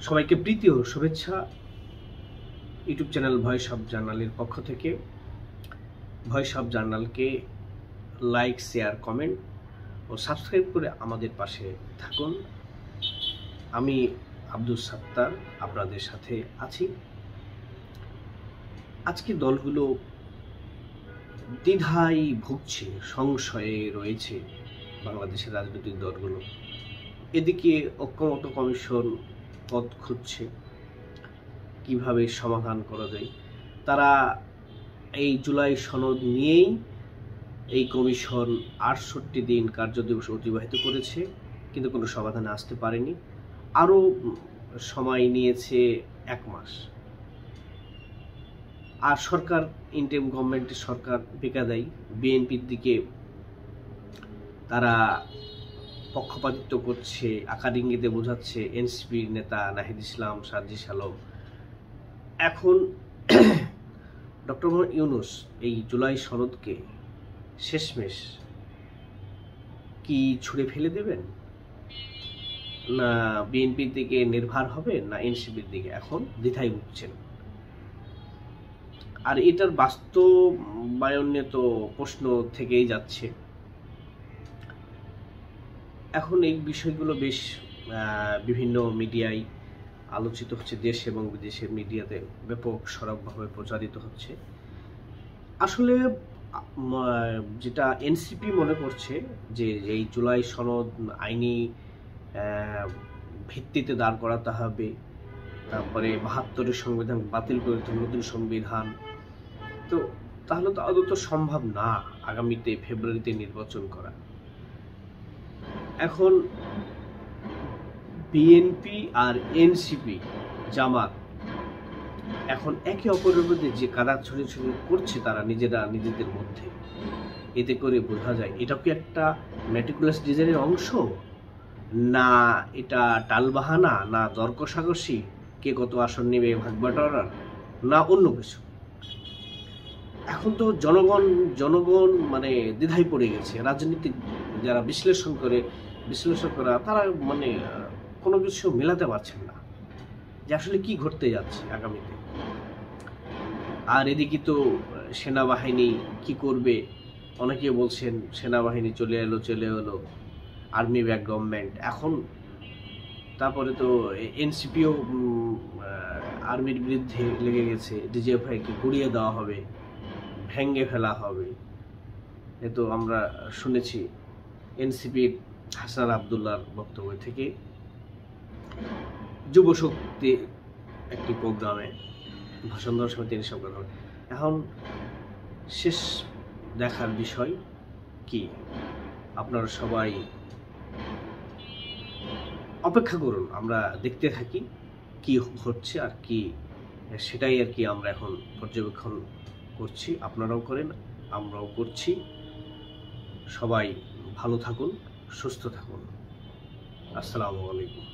সবাইকে প্রীতি ও শুভেচ্ছা ইউটিউব চ্যানেল ভয়েস অফ জার্নালের পক্ষ থেকে। ভয়েস অফ জার্নালকে লাইক, শেয়ার, কমেন্ট ও সাবস্ক্রাইব করে আমাদের পাশে থাকুন। আমি আব্দুল সাত্তার আপনাদের সাথে আছি। আজকে দলগুলো দ্বিধায় ভুগছে, সংশয়ে রয়েছে বাংলাদেশের রাজনৈতিক দলগুলো। এদিকে ঐক্যমত্য কমিশন পথ খুঁজছে কিভাবে সমাধান করা যায়। তারা এই জুলাই সনদ নিয়েই এই কমিশন ৬৮ দিন কার্যদিবস অতিবাহিত করেছে, কিন্তু কোনো সমাধানে আসতে পারেনি। আরও সময় নিয়েছে ১ মাস। আর সরকার, ইন্টারিম গভর্নমেন্টের সরকার বেকায়দায়ী। বিএনপির দিকে তারা পক্ষপাতিত্ব করছে, আকার ইঙ্গিতে বোঝাচ্ছে। এনসিপির নেতা নাহিদ ইসলাম, সাজিদ আলম। এখন ডক্টর মোহাম্মদ ইউনূস এই জুলাই সনদকে শেষমেশ কি ছুঁড়ে ফেলে দেবেন, না বিএনপির দিকে নির্ভর হবে, না এনসিপির দিকে, এখন দ্বিধায় ভুগছেন। আর এটার বাস্তবায়ন নিয়ে তো প্রশ্ন থেকেই যাচ্ছে। এখন এই বিষয়গুলো বেশ বিভিন্ন মিডিয়ায় আলোচিত হচ্ছে, দেশ এবং বিদেশের মিডিয়াতে ব্যাপক সরবভাবে প্রচারিত হচ্ছে। আসলে যেটা এনসিপি মনে করছে যে এই জুলাই সনদ আইনি ভিত্তিতে দাঁড় করাতে হবে, তারপরে ৭২-এর সংবিধান বাতিল করতে হবে, নতুন সংবিধান। তো তাহলে তো আদৌ তো সম্ভব না আগামীতে ফেব্রুয়ারিতে নির্বাচন করা। এখন বিএনপি আর এনসিপি, জামাত এখন একে অপরের মধ্যে যে কাদা ছড়িয়ে করছে তারা নিজেদের মধ্যে, এতে করে বোঝা যায় এটা কি একটা মেটিকুলাস ডিজাইনের অংশ, না এটা টালবাহানা, না দর কষাকষি, কে কত আসন নেবে ভাগ বাটোয়ারার, না অন্য কিছু। এখন তো জনগণ মানে দ্বিধায় পড়ে গেছে। রাজনীতিক যারা বিশ্লেষণ করা তারা মানে কোনো কিছু মেলাতে পারছেন না যে আসলে কি ঘটতে যাচ্ছে আগামীতে। আর এদিকে তো সেনাবাহিনী কি করবে, অনেকে বলছেন সেনাবাহিনী চলে এলো, আর্মি ব্যাক গভর্নমেন্ট। এখন তারপরে তো এনসিপিও আর্মির বিরুদ্ধে লেগে গেছে, ডিজিএফআইকে গুড়িয়ে দেওয়া হবে, ভেঙে ফেলা হবে। এ তো আমরা শুনেছি এনসিপির হাসান আবদুল্লাহর বক্তব্য থেকে। যুব শক্তি একটি প্রোগ্রামে ভাষণ দেওয়ার সময় তিনি সব কথা বলেন। এখন শেষ দেখার বিষয় কি, আপনারা সবাই অপেক্ষা করুন, আমরা দেখতে থাকি কি হচ্ছে আর কি, সেটাই আর কি আমরা এখন পর্যবেক্ষণ করছি। আপনারাও করেন, আমরাও করছি। সবাই ভালো থাকুন, সুস্থ থাকুন। আসসালামু আলাইকুম।